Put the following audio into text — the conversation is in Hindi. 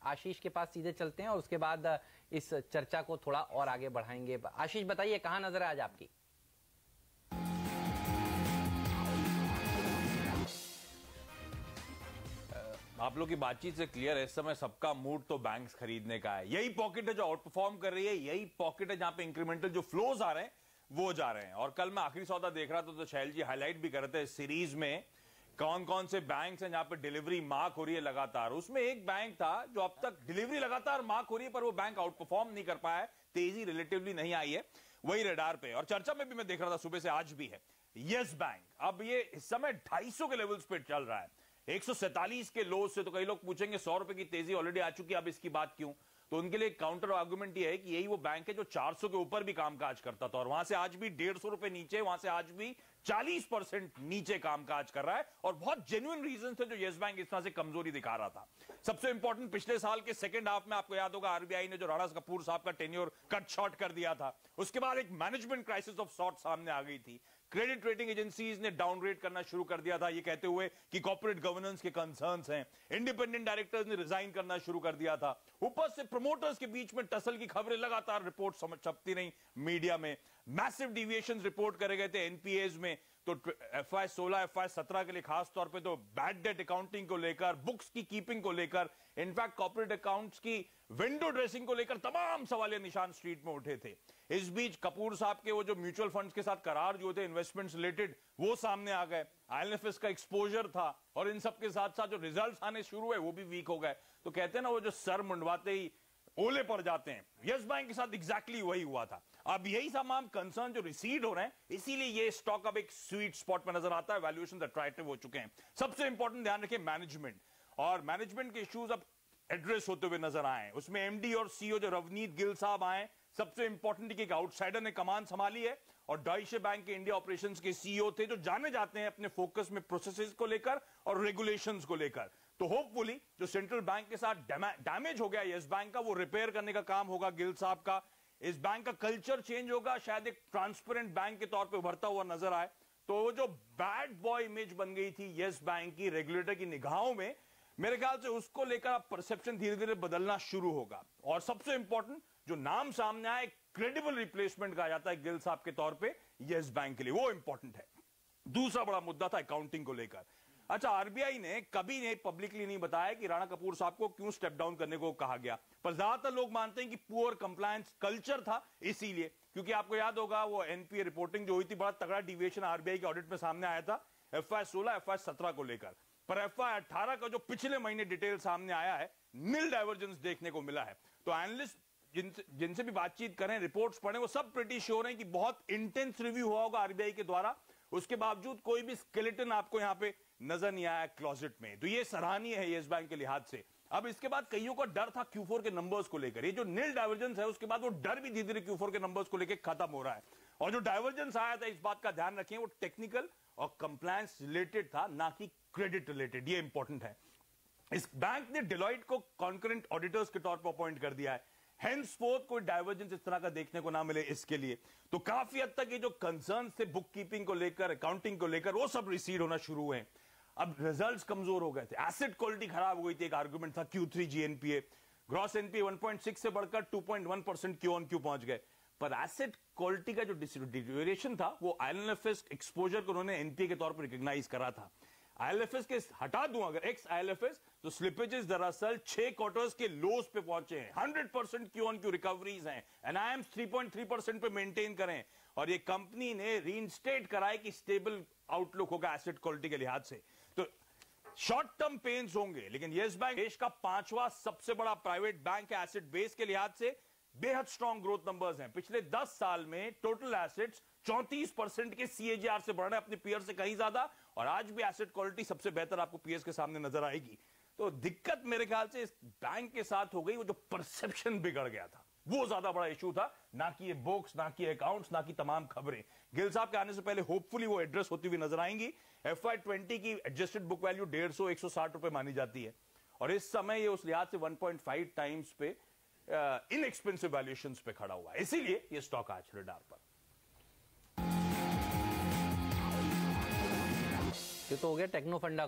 आशीष के पास सीधे चलते हैं और उसके बाद इस चर्चा को थोड़ा और आगे बढ़ाएंगे। आशीष बताइए, कहां नजर है आज आपकी? आप लोग की बातचीत से क्लियर है, इस समय सबका मूड तो बैंक्स खरीदने का है। यही पॉकेट है जो आउट परफॉर्म कर रही है, यही पॉकेट है जहां पे इंक्रीमेंटल जो फ्लोज आ रहे हैं वो जा रहे हैं। और कल मैं आखिरी सौदा देख रहा था तो शैल जी हाईलाइट भी कर रहे थे इस सीरीज में कौन कौन से बैंक्स हैं जहां पे डिलीवरी मार्क हो रही है लगातार। उसमें एक बैंक था जो अब तक डिलीवरी लगातार मार्क हो रही है पर वो बैंक आउट परफॉर्म नहीं कर पाया है, तेजी रिलेटिवली नहीं आई है, वही रडार पे। और चर्चा में भी मैं देख रहा था सुबह से, आज भी है यस बैंक। अब ये इस समय 250 के लेवल्स पे चल रहा है, 147 के लो से। तो कई लोग पूछेंगे 100 रुपए की तेजी ऑलरेडी आ चुकी है, अब इसकी बात क्यों? तो उनके लिए काउंटर आर्गुमेंट ये है कि यही वो बैंक है जो 400 के ऊपर भी कामकाज करता था और वहां से आज भी 150 रुपए नीचे, वहां से आज भी 40% नीचे कामकाज कर रहा है। और बहुत जेन्युइन रीजन थे जो यस बैंक इस तरह से कमजोरी दिखा रहा था। सबसे इंपॉर्टेंट, पिछले साल के सेकंड हाफ में आपको याद होगा आरबीआई ने जो राणा कपूर साहब का टेन्योर कट शॉर्ट कर दिया था, उसके बाद एक मैनेजमेंट क्राइसिस ऑफ सॉर्ट सामने आ गई थी। क्रेडिट रेटिंग एजेंसीज ने डाउनग्रेड करना शुरू कर दिया था, ये कहते हुए कि कॉर्पोरेट गवर्नेंस के कंसर्न्स हैं। इंडिपेंडेंट डायरेक्टर्स ने रिजाइन करना शुरू कर दिया था। ऊपर से प्रमोटर्स के बीच में टसल की खबरें लगातार रिपोर्ट छपती रही मीडिया में। मैसिव डिविएशंस रिपोर्ट करे गए थे एनपीएज में। तो FY 16 FY 17 के लिए खास तौर पे तो बैड डेट अकाउंटिंग को लेकर, बुक्स की कीपिंग को लेकर, इनफैक्ट कॉर्पोरेट अकाउंट्स की विंडो ड्रेसिंग को लेकर तमाम सवालिया निशान स्ट्रीट में उठे थे। इस बीच कपूर साहब के वो जो म्यूचुअल फंड्स के साथ करार जो थे इन्वेस्टमेंट्स रिलेटेड, वो सामने आ गए। IL&FS का एक्सपोजर था और इन सब के साथ साथ जो रिजल्ट्स आने शुरू हुए वो भी वीक हो गए। तो कहते हैं ना वो जो सर मुंडवाते ही ओले पड़ जाते हैं, यस बैंक के साथ एग्जैक्टली वही हुआ था। अब यही तमाम कंसर्न जो रिसीड हो रहे हैं, इसीलिए ये स्टॉक अब एक स्वीट स्पॉट पर नजर आता है, वैल्यूएशन अट्रैक्टिव हो चुके हैं। सबसे इंपॉर्टेंट ध्यान रखें मैनेजमेंट, और मैनेजमेंट के इश्यूज अब एड्रेस होते हुए नजर आए। उसमें एमडी और सीईओ जो रवनीत गिल साहब आए, सबसे इंपॉर्टेंट कि एक आउटसाइडर ने कमान संभाली है, और डॉइचे बैंक के इंडिया ऑपरेशंस के सीईओ थे जो जाने जाते हैं अपने फोकस में प्रोसेसेस को लेकर और रेगुलेशंस को लेकर। तो होपफुली जो सेंट्रल बैंक के साथ डैमेज हो गया यस बैंक का, वो रिपेयर करने का काम होगा गिल साहब का। इस बैंक का कल्चर चेंज होगा, शायद एक ट्रांसपेरेंट बैंक के तौर पे उभरता हुआ नजर आए। तो वो जो बैड बॉय इमेज बन गई थी यस बैंक की रेगुलेटर की निगाहों में, मेरे ख्याल से उसको लेकर परसेप्शन धीरे धीरे बदलना शुरू होगा। और सबसे इंपॉर्टेंट जो नाम सामने आया, क्रेडिबल रिप्लेसमेंट कहा जाता है गिल साहब के तौर पे यस बैंक के लिए, वो इंपॉर्टेंट है। दूसरा बड़ा मुद्दा था अकाउंटिंग को लेकर। अच्छा, आरबीआई ने कभी नहीं पब्लिकली नहीं बताया कि राणा कपूर साहब को क्यों स्टेप डाउन करने को कहा गया, पर ज्यादातर लोग मानते हैं कि पुअर कंप्लायंस कल्चर था इसीलिए। क्योंकि आपको याद होगा वो एनपीए रिपोर्टिंग जो हुई थी, बड़ा तगड़ा डिविएशन आरबीआई के ऑडिट में सामने आया था FY 16 FY 17 को लेकर। पर FY 18 का जो पिछले महीने डिटेल सामने आया है, नील डाइवर्जेंस देखने को मिला है। तो एनालिस्ट जिनसे भी बातचीत करें, रिपोर्ट्स पढ़ें, वो सब प्रिटी श्योर हैं कि बहुत इंटेंस रिव्यू हुआ होगा आरबीआई के द्वारा, उसके बावजूद कोई भी स्केलेटन आपको यहां पे नजर नहीं आया क्लोजेट में। तो ये सराहनीय है यस बैंक के लिहाज से। अब इसके बाद कईयों का डर था Q4 के नंबर्स को लेकर, ये जो नील डाइवर्जेंस है उसके बाद वो डर भी धीरे धीरे Q4 के नंबर्स को लेकर खत्म हो रहा है। और जो डाइवर्जेंस आया था, इस बात का ध्यान रखें, वो टेक्निकल और कंप्लायंस रिलेटेड था, ना कि क्रेडिट रिलेटेड। ये इंपॉर्टेंट है। इस बैंक ने डिलॉइट को कॉन्करेंट ऑडिटर्स के तौर पर अपॉइंट कर दिया है, हेंसफोर्थ कोई डाइवर्जेंस इस तरह का देखने को ना मिले इसके लिए। तो काफी हद तक ये जो कंसर्न थे बुक कीपिंग को लेकर, अकाउंटिंग को लेकर, वो सब रिसीड होना शुरू हुए। अब रिजल्ट्स कमजोर हो गए थे, एसेट क्वालिटी खराब हो गई थी, एक आर्गुमेंट था Q3 GNPA, ग्रॉस एनपीए 1.6 से बढ़कर 2.1% Q on Q पहुंच गए। पर एसेट क्वालिटी का जो डिटेरियोरेशन था वो IL&FS एक्सपोजर को उन्होंने एनपीए के तौर पर रिकॉग्नाइज करा था। IL&FS के हटा दूं अगर एक्स IL&FS, तो स्लिपेजेस दरअसल 6 क्वार्टर्स के लोज पे पहुंचे हैं, 100% Q on Q रिकवरीज हैं, एनआईएम्स 3.3% पे मेंटेन करें, और ये कंपनी ने रीइंस्टेट कराए कि स्टेबल आउटलुक होगा एसेट क्वालिटी के लिहाज से। तो शॉर्ट टर्म पेन्स होंगे, लेकिन यस बैंक देश का 5वां सबसे बड़ा प्राइवेट बैंक है एसेट बेस के लिहाज से, बेहद स्ट्रॉन्ग ग्रोथ नंबर्स हैं। पिछले 10 साल में टोटल एसेट्स 34% के CAGR से बढ़ रहे हैं, अपने पीयर से कहीं ज्यादा, और आज भी एसेट क्वालिटी सबसे बेहतर आपको पीएस के सामने नजर आएगी। तो दिक्कत मेरे ख्याल से इस बैंक के साथ हो गई, वो जो परसेप्शन बिगड़ गया था वो ज्यादा बड़ा इशू था, ना कि ये बुक्स, ना कि अकाउंट्स, ना कि तमाम खबरें। गिल साहब के आने से पहले होपफुली वो एड्रेस होती हुई नजर आएंगी। FY 20 की एडजस्टेड बुक वैल्यू 150-160 रुपए मानी जाती है, और इस समय ये उस लिहाज से 1.5 टाइम्स पे इनएक्सपेंसिव वैल्यूएशंस पे खड़ा हुआ है, इसीलिए ये स्टॉक आज रडार पर। ये तो हो गया टेक्नो फंडा